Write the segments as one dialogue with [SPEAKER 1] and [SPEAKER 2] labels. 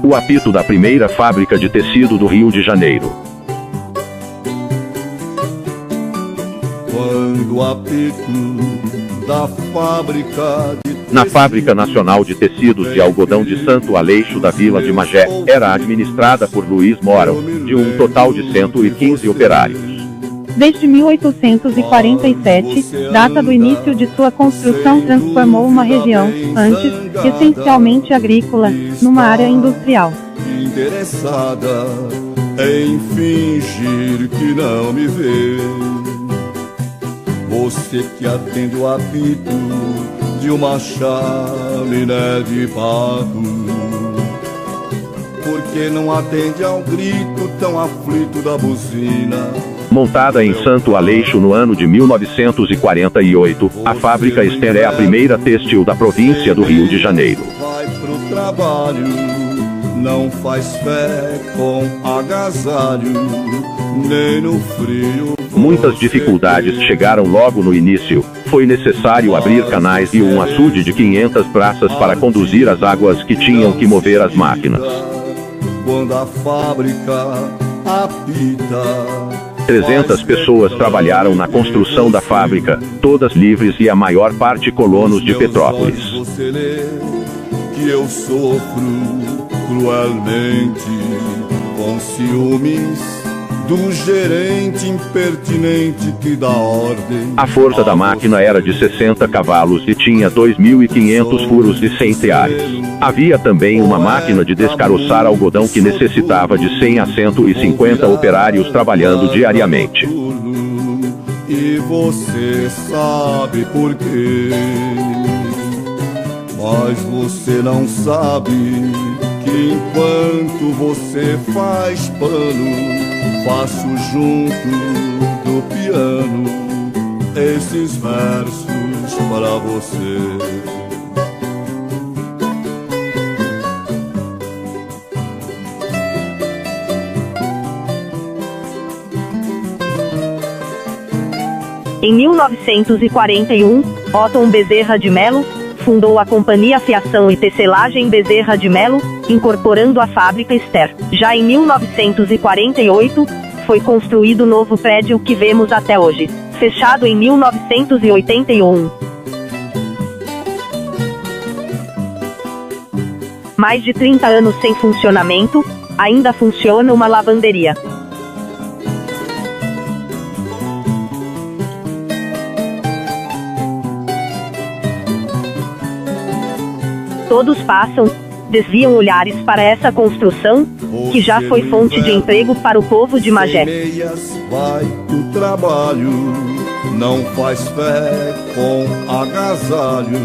[SPEAKER 1] O apito da primeira fábrica de tecido do Rio de Janeiro.
[SPEAKER 2] Quando o apito da fábrica de
[SPEAKER 1] Na Fábrica Nacional de Tecidos de Algodão de Santo Aleixo da Vila de Magé, era administrada por Luiz Moral, de um total de 115 operários.
[SPEAKER 3] Desde 1847, data do início de sua construção, transformou uma região, antes, essencialmente agrícola, numa área industrial.
[SPEAKER 2] interessada em fingir que não me vê. Você que atende o apito de uma chaminé de barro, por que não atende ao grito tão aflito da buzina?
[SPEAKER 1] Montada em Santo Aleixo no ano de 1948, a fábrica Ester é a primeira têxtil da província do Rio de Janeiro.
[SPEAKER 2] Vai pro trabalho, não faz fé com agasalho, nem no frio.
[SPEAKER 1] Muitas dificuldades chegaram logo no início. Foi necessário abrir canais e um açude de 500 braças para conduzir as águas que tinham que mover as máquinas.
[SPEAKER 2] Quando a fábrica apita,
[SPEAKER 1] 300 pessoas trabalharam na construção da fábrica, todas livres e a maior parte colonos de Petrópolis.
[SPEAKER 2] você lê que eu sofro cruelmente com ciúmes do gerente impertinente que dá ordem.
[SPEAKER 1] A força da máquina era de 60 cavalos e tinha 2.500 furos e 100 teares. Havia também uma máquina de descaroçar algodão que necessitava de 100 a 150 operários trabalhando diariamente.
[SPEAKER 2] E você sabe por quê, mas você não sabe que enquanto você faz pano, faço junto do piano esses versos para você.
[SPEAKER 4] Em 1941, Otton Bezerra de Melo fundou a Companhia Fiação e Tecelagem Bezerra de Melo, incorporando a fábrica Ester. Já em 1948, foi construído o novo prédio que vemos até hoje, fechado em 1981. Mais de 30 anos sem funcionamento, ainda funciona uma lavanderia. Todos passam, desviam olhares para essa construção, que já foi fonte de emprego para o povo de Magé.
[SPEAKER 2] Vai pro trabalho, não faz fé com agasalho.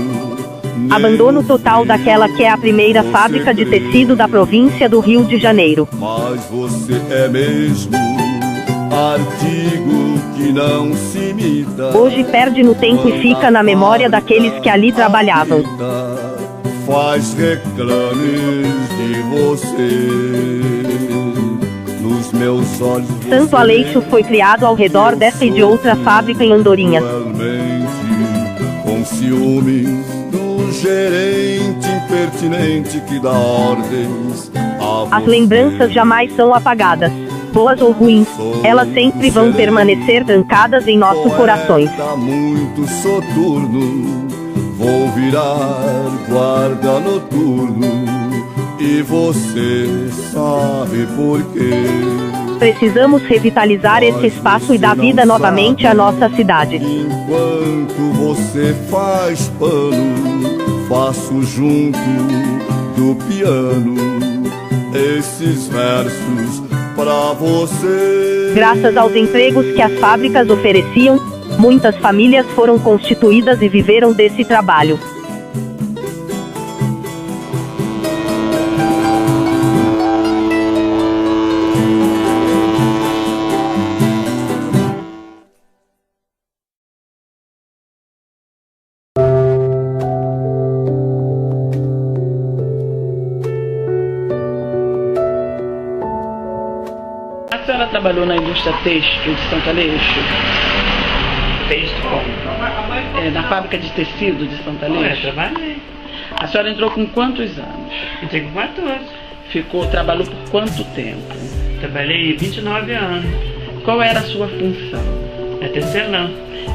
[SPEAKER 4] Abandono total daquela que é a primeira fábrica de tecido da província do Rio de Janeiro.
[SPEAKER 2] Mas você é mesmo artigo que não se imita.
[SPEAKER 4] Hoje perde no tempo e fica na memória daqueles que ali trabalhavam.
[SPEAKER 2] Faz reclames de você nos meus olhos.
[SPEAKER 4] Santo Aleixo foi criado ao redor dessa e de outra fábrica em Andorinha.
[SPEAKER 2] Com ciúmes do gerente impertinente que dá ordens a
[SPEAKER 4] As lembranças jamais são apagadas. Boas ou ruins, elas sempre vão permanecer trancadas em nossos corações.
[SPEAKER 2] Muito soturno, vou virar guarda noturno, e você sabe por quê.
[SPEAKER 4] Precisamos revitalizar esse espaço e dar vida novamente à nossa cidade.
[SPEAKER 2] Enquanto você faz pano, faço junto do piano esses versos pra você.
[SPEAKER 4] Graças aos empregos que as fábricas ofereciam, muitas famílias foram constituídas e viveram desse trabalho.
[SPEAKER 5] A senhora trabalhou na indústria têxtil de Santo Aleixo?
[SPEAKER 6] Têxtil como?
[SPEAKER 5] Na fábrica de tecido de Santo Aleixo?
[SPEAKER 6] Eu trabalhei.
[SPEAKER 5] A senhora entrou com quantos anos?
[SPEAKER 6] Entrei com 14.
[SPEAKER 5] Trabalhou por quanto tempo?
[SPEAKER 6] Trabalhei 29 anos.
[SPEAKER 5] Qual era a sua função?
[SPEAKER 6] É tecelã.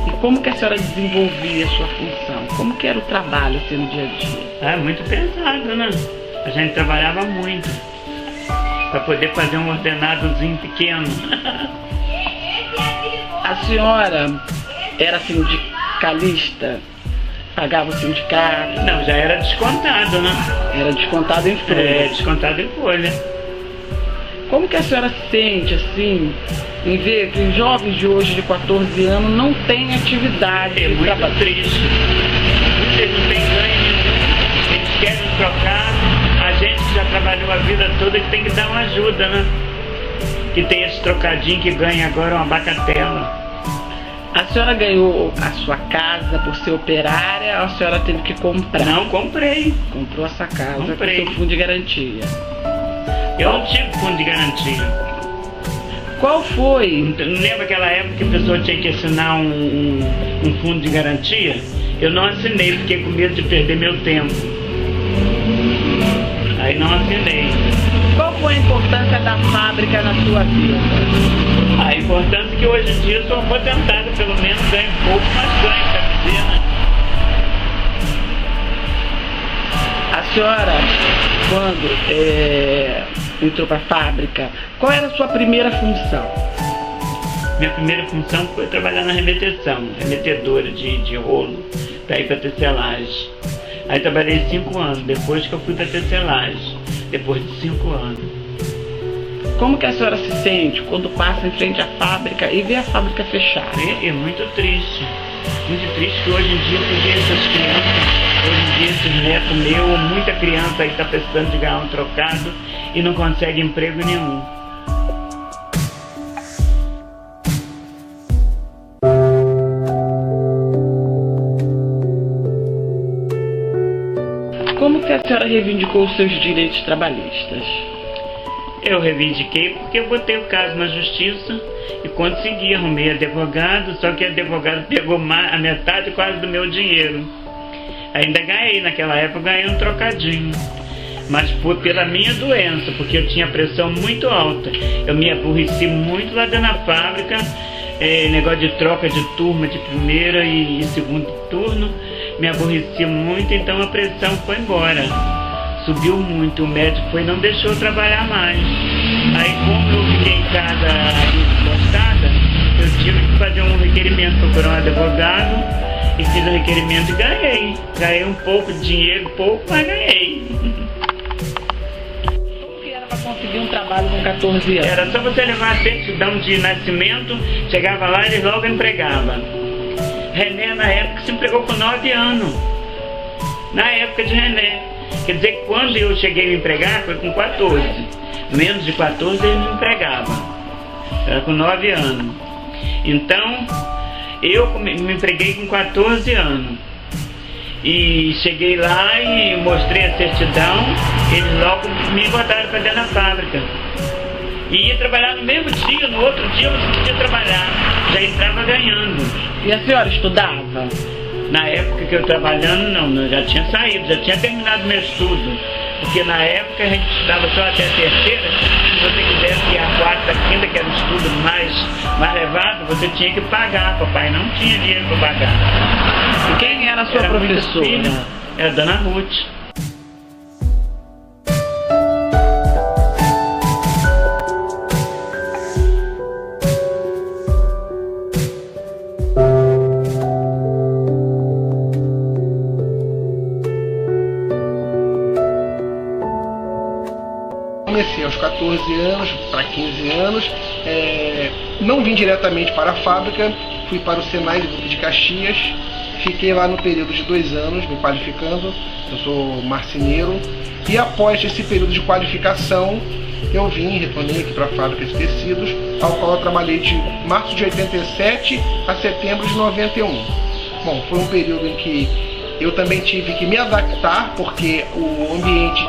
[SPEAKER 5] E como que a senhora desenvolvia a sua função? Como que era o trabalho assim no dia a dia?
[SPEAKER 6] Muito pesado, né? A gente trabalhava muito para poder fazer um ordenadozinho pequeno.
[SPEAKER 5] A senhora era sindicalista? Pagava o sindicato?
[SPEAKER 6] Não, já era descontado, né?
[SPEAKER 5] Era descontado em folha?
[SPEAKER 6] É, descontado em folha.
[SPEAKER 5] Como que a senhora se sente, assim, em ver que os jovens de hoje, de 14 anos, não têm atividade?
[SPEAKER 6] É muito triste. Eles não têm ganho nenhum, eles querem um trocado. A gente que já trabalhou a vida toda que tem que dar uma ajuda, né? Que tem esse trocadinho que ganha agora uma bagatela.
[SPEAKER 5] A senhora ganhou a sua casa por ser operária ou a senhora teve que comprar?
[SPEAKER 6] Não, comprei.
[SPEAKER 5] Comprou essa casa
[SPEAKER 6] Comprei.
[SPEAKER 5] com seu fundo de garantia.
[SPEAKER 6] Eu não tive fundo de garantia.
[SPEAKER 5] Qual foi?
[SPEAKER 6] Não lembra aquela época que a pessoa tinha que assinar um fundo de garantia? Eu não assinei, fiquei com medo de perder meu tempo. Aí não assinei.
[SPEAKER 5] Qual foi a importância da fábrica na sua vida?
[SPEAKER 6] A importância é que hoje em dia eu sou aposentado, pelo menos ganho pouco, mas ganho, quer dizer, né?
[SPEAKER 5] A senhora, quando entrou para a fábrica, qual era a sua primeira função?
[SPEAKER 6] Minha primeira função foi trabalhar na remeteção, remetedora de rolo, para ir para tecelagem. Aí trabalhei 5 anos, depois que eu fui para tecelagem, depois de 5 anos.
[SPEAKER 5] Como que a senhora se sente quando passa em frente à fábrica e vê a fábrica fechada?
[SPEAKER 6] É muito triste que hoje em dia tu vê essas crianças, hoje em dia esses netos meus, muita criança aí está precisando de ganhar um trocado e não consegue emprego nenhum.
[SPEAKER 5] Como que a senhora reivindicou os seus direitos trabalhistas?
[SPEAKER 6] Eu reivindiquei porque eu botei o caso na justiça e consegui, arrumei advogado, só que o advogado pegou a metade quase do meu dinheiro. Ainda ganhei, naquela época ganhei um trocadinho. Mas foi pela minha doença, porque eu tinha pressão muito alta. Eu me aborreci muito lá dentro da fábrica, negócio de troca de turma de primeira e segundo turno. Me aborreci muito, então a pressão foi embora. Subiu muito, o médico foi e não deixou eu trabalhar mais. Aí como eu fiquei em casa encostada, eu tive que fazer um requerimento, procurar um advogado e fiz o requerimento e ganhei. Ganhei um pouco de dinheiro, pouco, mas ganhei.
[SPEAKER 5] Como que era para conseguir um trabalho com 14 anos?
[SPEAKER 6] Era só você levar a certidão de nascimento, chegava lá e eles logo empregavam. René na época se empregou com 9 anos. Na época de René. Quer dizer que quando eu cheguei a me empregar foi com 14. Menos de 14 eles me empregavam. Era com 9 anos. Então, eu me empreguei com 14 anos. E cheguei lá e mostrei a certidão, eles logo me botaram para dentro da fábrica. E ia trabalhar no mesmo dia, no outro dia você podia trabalhar. Já entrava ganhando.
[SPEAKER 5] E a senhora estudava?
[SPEAKER 6] Na época que eu trabalhando, não, eu já tinha saído, já tinha terminado meu estudo. Porque na época a gente estudava só até a terceira. Se você quisesse ir a quarta, a quinta, que era o estudo mais levado, você tinha que pagar. Papai não tinha dinheiro para pagar.
[SPEAKER 5] E quem era a sua professora?
[SPEAKER 6] Era a Dona Ruth.
[SPEAKER 7] Comecei aos 14 anos, para 15 anos, não vim diretamente para a fábrica, fui para o Senai de Caxias, fiquei lá no período de 2 anos, me qualificando, eu sou marceneiro, e após esse período de qualificação, eu retornei aqui para a fábrica de tecidos, ao qual eu trabalhei de março de 87 a setembro de 91. Bom, foi um período em que eu também tive que me adaptar, porque o ambiente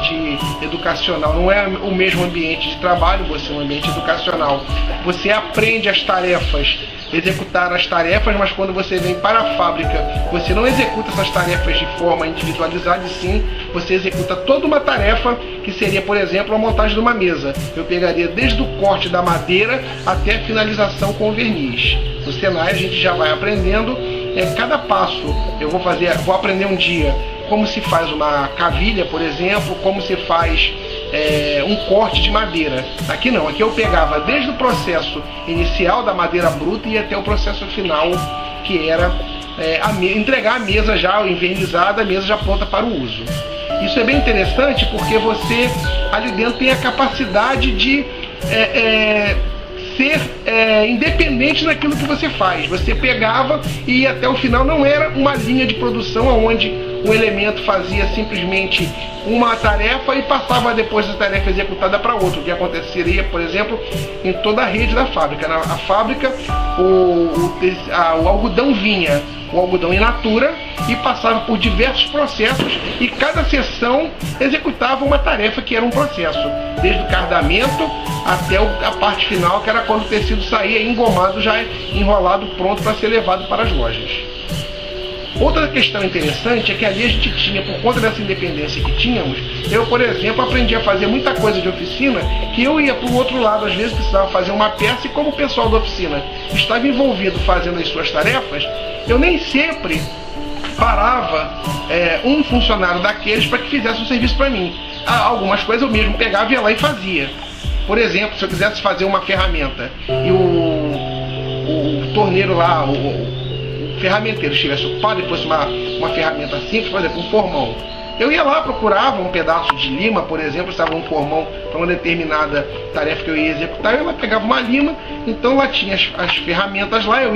[SPEAKER 7] educacional não é o mesmo ambiente de trabalho, você é um ambiente educacional. Você aprende as tarefas executar as tarefas, mas quando você vem para a fábrica, você não executa essas tarefas de forma individualizada, e sim, você executa toda uma tarefa que seria, por exemplo, a montagem de uma mesa. Eu pegaria desde o corte da madeira até a finalização com o verniz. No Senai a gente já vai aprendendo cada passo. Eu vou aprender um dia como se faz uma cavilha, por exemplo, como se faz um corte de madeira. Aqui não, aqui eu pegava desde o processo inicial da madeira bruta e até o processo final, que era entregar a mesa já envernizada, a mesa já pronta para o uso. Isso é bem interessante porque você ali dentro tem a capacidade de ser independente naquilo que você faz. Você pegava e ia até o final, não era uma linha de produção onde um elemento fazia simplesmente uma tarefa e passava depois da tarefa executada para outro, o que aconteceria, por exemplo, em toda a rede da fábrica. Na fábrica, o algodão vinha, o algodão in natura, e passava por diversos processos, e cada seção executava uma tarefa que era um processo, desde o cardamento até a parte final, que era quando o tecido saía engomado, já enrolado, pronto para ser levado para as lojas. Outra questão interessante é que ali a gente tinha, por conta dessa independência que tínhamos, eu, por exemplo, aprendi a fazer muita coisa de oficina, que eu ia para o outro lado, às vezes precisava fazer uma peça, e como o pessoal da oficina estava envolvido fazendo as suas tarefas, eu nem sempre parava um funcionário daqueles para que fizesse um serviço para mim. Algumas coisas eu mesmo pegava e ia lá e fazia. Por exemplo, se eu quisesse fazer uma ferramenta e o torneiro lá, o ferramenteiro estivesse ocupado e fosse uma ferramenta simples, por exemplo, um formão, eu ia lá, procurava um pedaço de lima, por exemplo, estava um formão para uma determinada tarefa que eu ia executar, eu lá pegava uma lima, então lá tinha as ferramentas lá, eu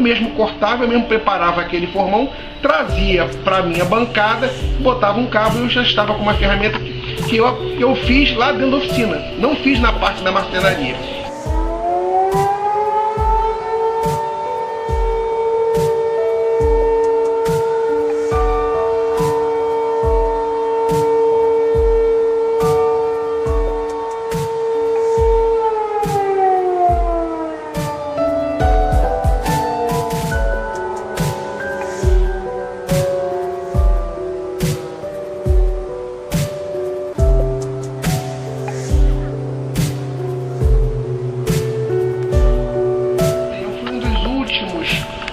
[SPEAKER 7] mesmo cortava, eu mesmo preparava aquele formão, trazia para a minha bancada, botava um cabo e eu já estava com uma ferramenta que eu fiz lá dentro da oficina, não fiz na parte da marcenaria.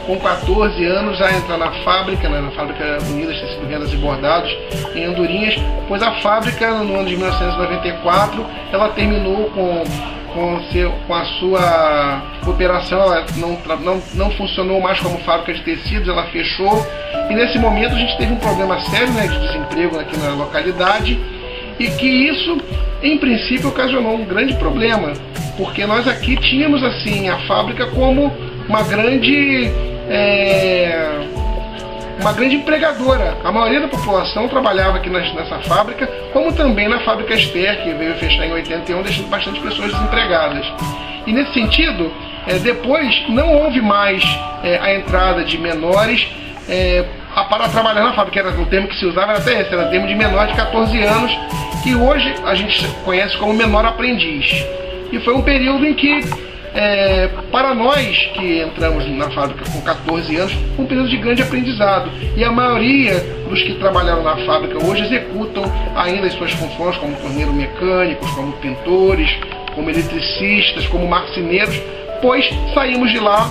[SPEAKER 7] Com 14 anos a entrar na fábrica, na fábrica Unidas Tecidos, Rendas e Bordados, em Andorinhas, pois a fábrica, no ano de 1994, ela terminou com a sua operação, ela não funcionou mais como fábrica de tecidos, ela fechou, e nesse momento a gente teve um problema sério, de desemprego aqui na localidade, e que isso, em princípio, ocasionou um grande problema, porque nós aqui tínhamos assim a fábrica como uma grande empregadora. A maioria da população trabalhava aqui nessa fábrica, como também na fábrica Ester, que veio fechar em 81, deixando bastante pessoas desempregadas. E nesse sentido, depois não houve mais a entrada de menores para trabalhar na fábrica. O termo que se usava era até esse, era o termo de menor de 14 anos, que hoje a gente conhece como menor aprendiz. E foi um período em que, para nós que entramos na fábrica com 14 anos, foi um período de grande aprendizado. E a maioria dos que trabalharam na fábrica hoje executam ainda as suas funções como torneiro mecânicos, como pintores, como eletricistas, como marceneiros, pois saímos de lá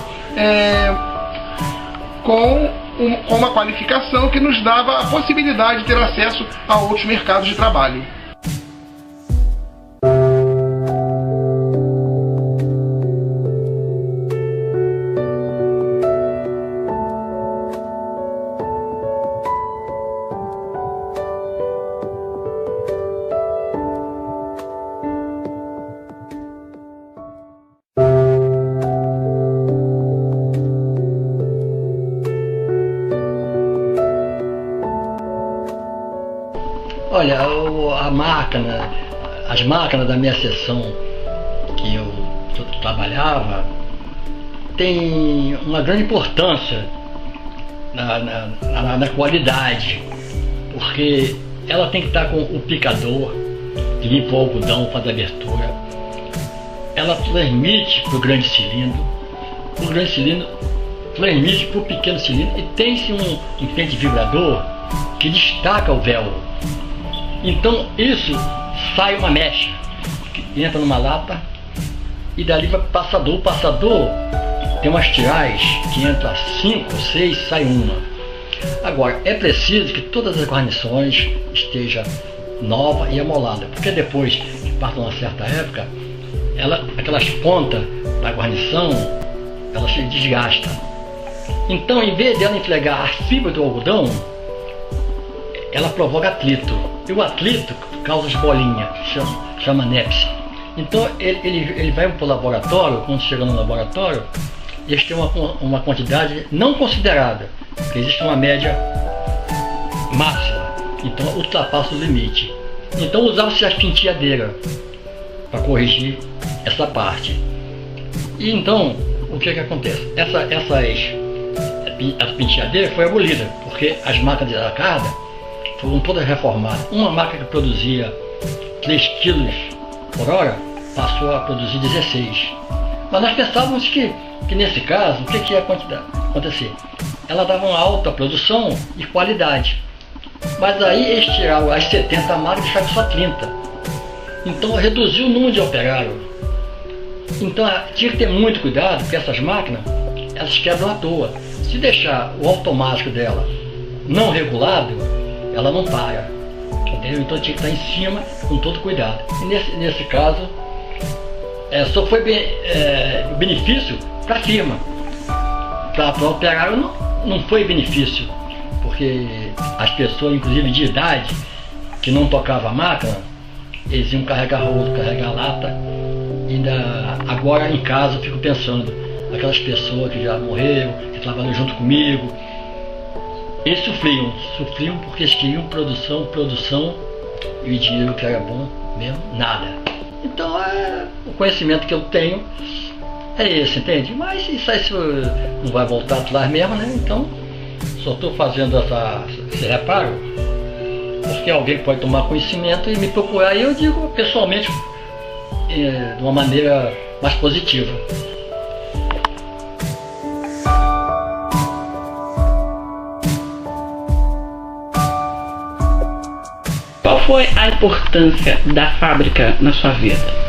[SPEAKER 7] com uma qualificação que nos dava a possibilidade de ter acesso a outros mercados de trabalho.
[SPEAKER 8] Olha, as máquinas da minha seção que eu trabalhava tem uma grande importância na qualidade, porque ela tem que estar com o picador que limpa o algodão, faz a abertura, ela transmite para o grande cilindro, por grande cilindro, transmite por pequeno cilindro e tem-se um pente vibrador que destaca o véu. Então isso sai uma mecha que entra numa lata e dali vai para o passador. O passador tem umas tirais que entra 5 ou 6, sai uma. Agora é preciso que todas as guarnições estejam nova e amolada, porque depois que passa uma certa época, aquelas pontas da guarnição, elas se desgastam. Então, em vez dela entregar a fibra do algodão, ela provoca atrito. E o atrito causa as bolinhas, chama NEPS. Então, ele vai para o laboratório. Quando chega no laboratório, eles têm uma quantidade não considerada, porque existe uma média máxima. Então ultrapassa o limite. Então usava-se as penteadeiras para corrigir essa parte. E então o que acontece? Essa penteadeira foi abolida, porque as máquinas de aracada foram todas reformadas. Uma máquina que produzia 3 kg por hora passou a produzir 16. Mas nós pensávamos que nesse caso, o que ia acontecer? Ela dava uma alta produção e qualidade. Mas aí eles tiraram as 70 máquinas e deixaram só 30. Então reduziu o número de operários. Então tinha que ter muito cuidado, porque essas máquinas, elas quebram à toa. Se deixar o automático dela não regulado, ela não para. Entendeu? Então tinha que estar em cima com todo cuidado. E nesse caso, só foi benefício para a firma. Para o operário não foi benefício, porque as pessoas, inclusive de idade, que não tocavam a máquina, eles iam carregar rodo, carregar lata. Agora em casa eu fico pensando, aquelas pessoas que já morreram, que trabalham junto comigo, eles sofriam porque eles queriam produção, e o dinheiro que era bom mesmo, nada. Então o conhecimento que eu tenho é esse, entende? Mas isso aí não vai voltar atrás mesmo, né? Então só estou fazendo esse reparo porque alguém pode tomar conhecimento e me procurar, e eu digo pessoalmente de uma maneira mais positiva.
[SPEAKER 5] Qual foi a importância da fábrica na sua vida?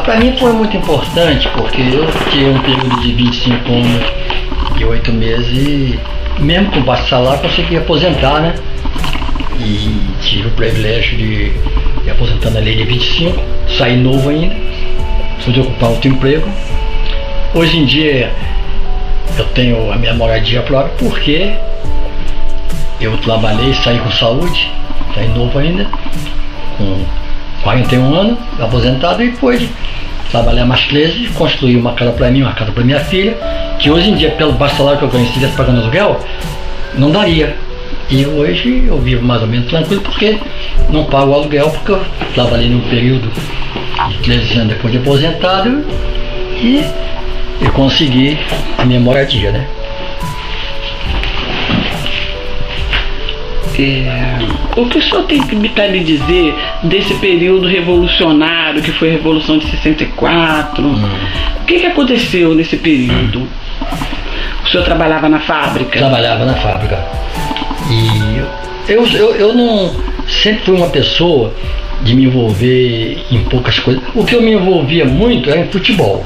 [SPEAKER 8] Para mim foi muito importante, porque eu fiquei um período de 25 anos e 8 meses e mesmo com baixo salário consegui aposentar, né? E tive o privilégio de aposentar na lei de 25, saí novo ainda, pude ocupar outro emprego. Hoje em dia eu tenho a minha moradia própria porque eu trabalhei, saí com saúde, saí novo ainda, com 41 anos, aposentado, e pude trabalhar mais 13, construir uma casa para mim, uma casa para minha filha, que hoje em dia, pelo baixo salário que eu ganho, se estivesse pagando aluguel, não daria. E hoje eu vivo mais ou menos tranquilo, porque não pago o aluguel, porque eu trabalhei num período de 13 anos depois de aposentado e eu consegui a minha moradia, né?
[SPEAKER 5] O que o senhor tem para me dizer desse período revolucionário, que foi a Revolução de 64? O que aconteceu nesse período? O senhor trabalhava na fábrica?
[SPEAKER 8] Trabalhava na fábrica. E eu não sempre fui uma pessoa de me envolver em poucas coisas. O que eu me envolvia muito era em futebol.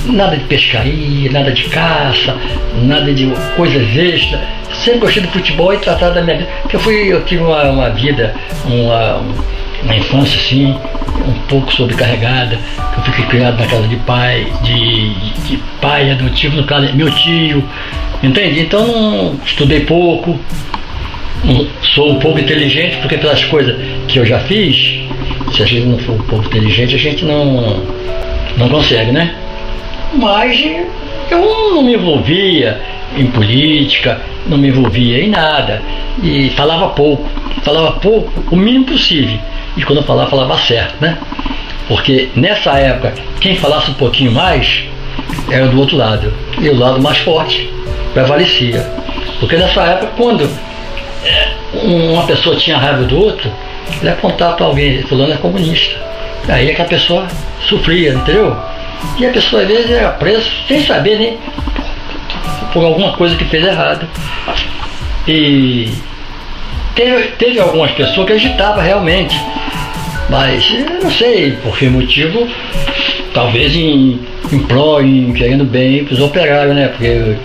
[SPEAKER 8] Nada de pescaria, nada de caça, nada de coisas extras. Sempre gostei de futebol e tratar da minha vida. Porque eu tive uma vida, uma infância assim, um pouco sobrecarregada. Eu fiquei criado na casa de pai, de pai adotivo, no caso meu tio, entende? Então não estudei pouco, sou um pouco inteligente, porque pelas coisas que eu já fiz, se a gente não for um pouco inteligente, a gente não consegue, né? Mas eu não me envolvia em política, não me envolvia em nada, e falava pouco, o mínimo possível, e quando eu falava certo, né? Porque nessa época, quem falasse um pouquinho mais era do outro lado, e o lado mais forte prevalecia. Porque nessa época, quando uma pessoa tinha raiva do outro, ele ia contar para alguém, fulano é comunista, aí é que a pessoa sofria, entendeu? E a pessoa às vezes era preso sem saber nem por alguma coisa que fez errado. E teve algumas pessoas que agitavam realmente, mas eu não sei por que motivo, talvez em pró, querendo bem para os operários, né? Porque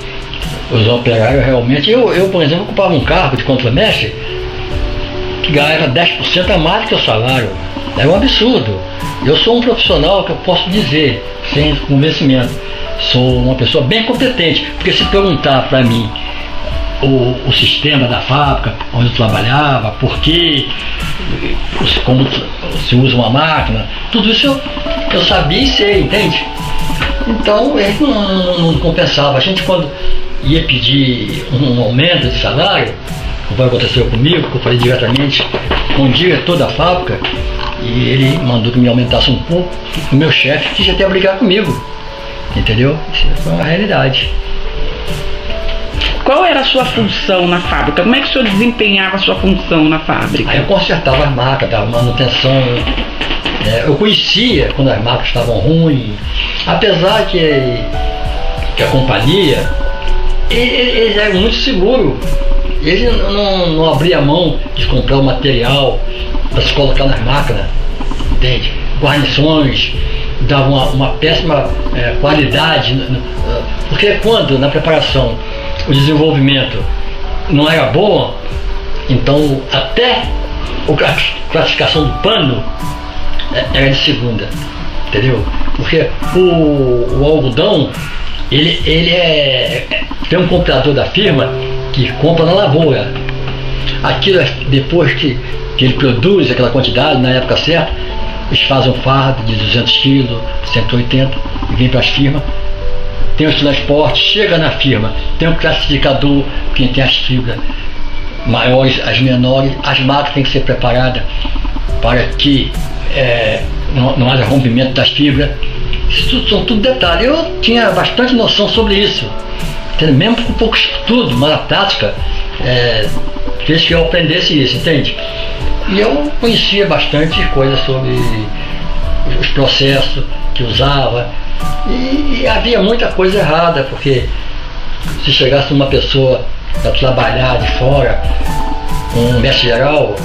[SPEAKER 8] os operários realmente, eu por exemplo, ocupava um cargo de contramestre que ganhava 10% a mais do que o salário. Era um absurdo. Eu sou um profissional que eu posso dizer, sem convencimento, sou uma pessoa bem competente, porque se perguntar para mim o sistema da fábrica, onde eu trabalhava, por quê, como se usa uma máquina, tudo isso eu sabia e sei, entende? Então não compensava. A gente, quando ia pedir um aumento de salário, como aconteceu comigo, que eu falei diretamente com o diretor da fábrica, e ele mandou que me aumentasse um pouco, o meu chefe quis até brigar comigo, entendeu? Isso foi uma realidade.
[SPEAKER 5] Qual era a sua função na fábrica? Como é que o senhor desempenhava a sua função na fábrica?
[SPEAKER 8] Aí eu consertava as máquinas, dava manutenção. Eu conhecia quando as máquinas estavam ruins, apesar que a companhia, eles eram muito seguros. Eles não abriam mão de comprar o material para se colocar nas máquinas, entende? Guarnições, davam uma péssima qualidade, porque quando na preparação o desenvolvimento não era bom, então até a classificação do pano era de segunda, entendeu? Porque o algodão, ele tem um comprador da firma que compra na lavoura. Aquilo, depois que ele produz aquela quantidade, na época certa, eles fazem um fardo de 200 kg, 180, e vem para as firmas. Tem os transportes, chega na firma, tem um classificador, quem tem as fibras maiores, as menores, as máquinas têm que ser preparadas para que não haja rompimento das fibras. Isso são tudo detalhes. Eu tinha bastante noção sobre isso, entende? Mesmo com pouco estudo, mas a prática fez que eu aprendesse isso, entende? E eu conhecia bastante coisas sobre os processos que usava. E havia muita coisa errada, porque se chegasse uma pessoa para trabalhar de fora, um mestre geral,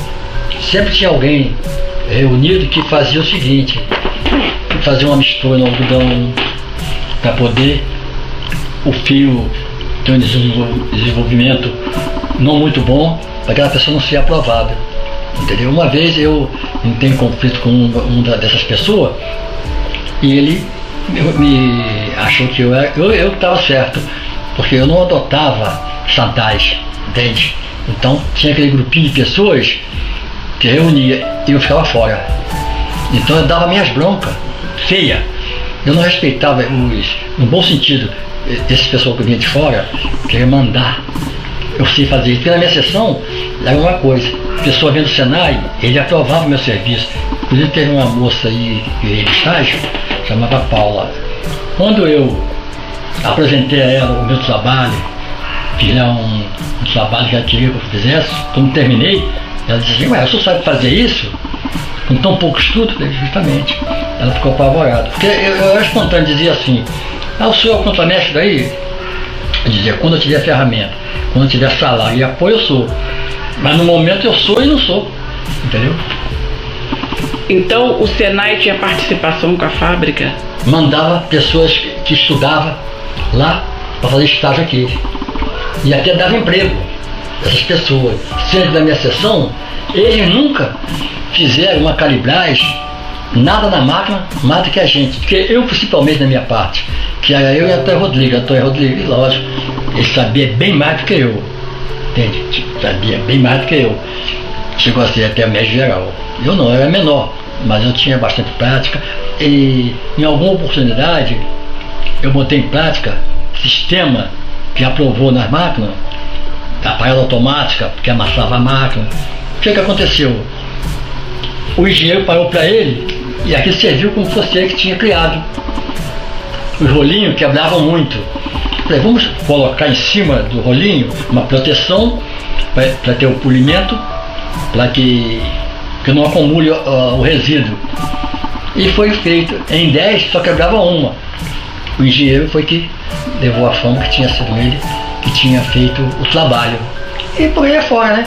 [SPEAKER 8] sempre tinha alguém reunido que fazia o seguinte: fazia uma mistura no algodão para poder o fio ter um desenvolvimento não muito bom, para aquela pessoa não ser aprovada, entendeu? Uma vez eu entrei em conflito com uma dessas pessoas e ele me achou que eu estava certo, porque eu não adotava chantagem, entende? Então tinha aquele grupinho de pessoas que reunia e eu ficava fora. Então eu dava minhas broncas feia. Eu não respeitava no bom sentido, essas pessoas que vinham de fora, queria mandar eu sei fazer isso. Porque na minha sessão era uma coisa, a pessoa vendo o Senai, ele aprovava o meu serviço. Inclusive teve uma moça aí de estágio, chamava Paula. Quando eu apresentei a ela o meu trabalho, fiz um trabalho que ela queria que eu fizesse, quando terminei, ela disse assim: mas você sabe fazer isso? Com tão pouco estudo? Justamente. Ela ficou apavorada. Porque eu era espontâneo, dizia assim: o senhor é o contramestre daí? Eu dizia: quando eu tiver ferramenta, quando eu tiver salário e apoio, eu sou. Mas no momento eu sou e não sou. Entendeu?
[SPEAKER 5] Então o Senai tinha participação com a fábrica?
[SPEAKER 8] Mandava pessoas que estudavam lá para fazer estágio aqui. E até dava emprego. Essas pessoas, sendo da minha sessão, eles nunca fizeram uma calibragem, nada na máquina, mais do que a gente. Porque eu, principalmente na minha parte, que era eu e Antônio Rodrigues, lógico, ele sabia bem mais do que eu, entende? Sabia bem mais do que eu. Chegou a ser até médio geral. Eu não, eu era menor, mas eu tinha bastante prática. E em alguma oportunidade, eu botei em prática sistema que aprovou nas máquinas, a parada automática, que amassava a máquina. O que aconteceu? O engenheiro parou para ele e aquilo serviu como se fosse ele que tinha criado. Os rolinhos quebravam muito. Falei: vamos colocar em cima do rolinho uma proteção para ter o polimento, para que não acumule o resíduo. e foi feito em 10, só quebrava uma. O engenheiro foi que levou a fama que tinha sido ele que tinha feito o trabalho. E por aí fora, né?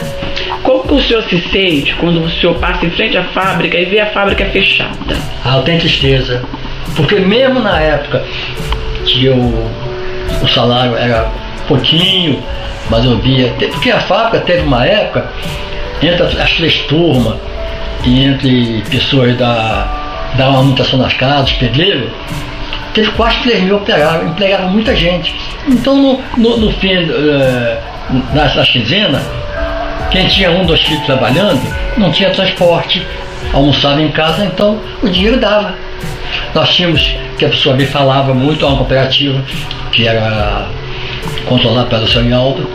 [SPEAKER 5] Como que o senhor se sente quando o senhor passa em frente à fábrica e vê a fábrica fechada?
[SPEAKER 8] Ah, eu tenho tristeza. Porque mesmo na época que o salário era pouquinho, mas eu via... Porque a fábrica teve uma época, entre as 3 turmas, e entre pessoas da manutenção das casas, pedreiro, teve quase 3 mil operários, empregaram muita gente. Então, no fim, nas quinzenas, quem tinha 1, 2 filhos trabalhando, não tinha transporte, almoçava em casa, então o dinheiro dava. Nós tínhamos, que a pessoa me falava muito, uma cooperativa, que era controlada pelo seu Inaldo.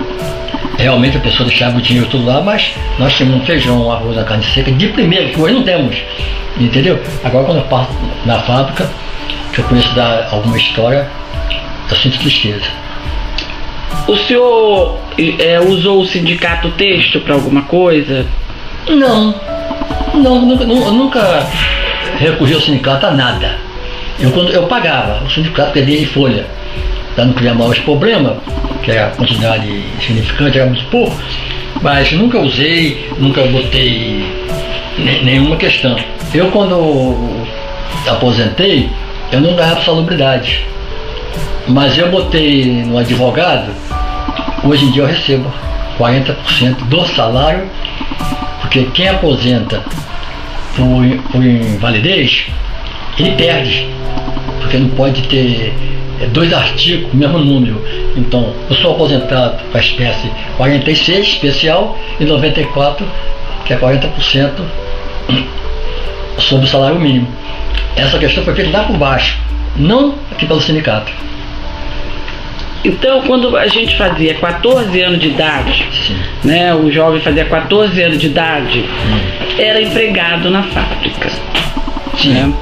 [SPEAKER 8] Realmente a pessoa deixava o dinheiro tudo lá, mas nós tínhamos um feijão, um arroz, uma carne seca, de primeiro, que hoje não temos, entendeu? Agora quando eu parto na fábrica, que eu conheço dar alguma história, eu sinto tristeza.
[SPEAKER 5] O senhor usou o sindicato texto para alguma coisa?
[SPEAKER 8] Não, nunca recorri ao sindicato a nada. Eu pagava o sindicato, perdia em folha, para não criar maiores problemas, que a quantidade significante era muito pouco, mas nunca usei, nunca botei nenhuma questão. Eu, quando aposentei, eu não ganhava salubridade, mas eu botei no advogado. Hoje em dia eu recebo 40% do salário, porque quem aposenta por invalidez, ele perde, porque não pode ter 2 artigos com o mesmo número. Então, eu sou aposentado com a espécie 46 especial e 94, que é 40% sobre o salário mínimo. Essa questão foi feita lá por baixo, não aqui pelo sindicato.
[SPEAKER 5] Então, quando a gente fazia 14 anos de idade,
[SPEAKER 8] Sim.
[SPEAKER 5] né, o jovem fazia 14 anos de idade, era empregado na fábrica.
[SPEAKER 8] Sim.
[SPEAKER 5] Né?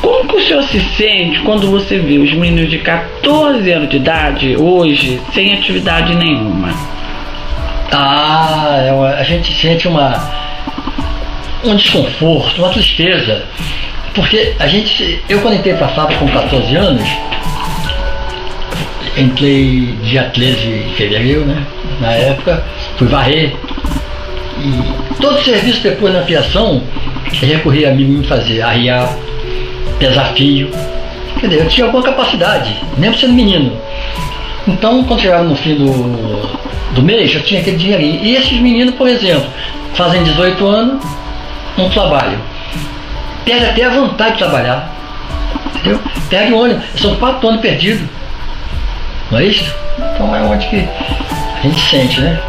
[SPEAKER 5] Como que o senhor se sente quando você vê os meninos de 14 anos de idade hoje sem atividade nenhuma?
[SPEAKER 8] A gente sente um desconforto, uma tristeza, porque eu quando entrei para a fábrica com 14 anos, entrei dia 13 de fevereiro, né? Na época, fui varrer. E todo o serviço depois na fiação, eu recorria a mim me fazer, arriar, pesar fio. Quer dizer, eu tinha alguma capacidade, mesmo sendo menino. Então, quando chegava no fim do mês, eu tinha aquele dinheirinho. E esses meninos, por exemplo, fazem 18 anos, não trabalham. Perde até a vontade de trabalhar. Entendeu? Perde o ônibus. São 4 anos perdidos. Não é isso? Então é onde que a gente sente, né?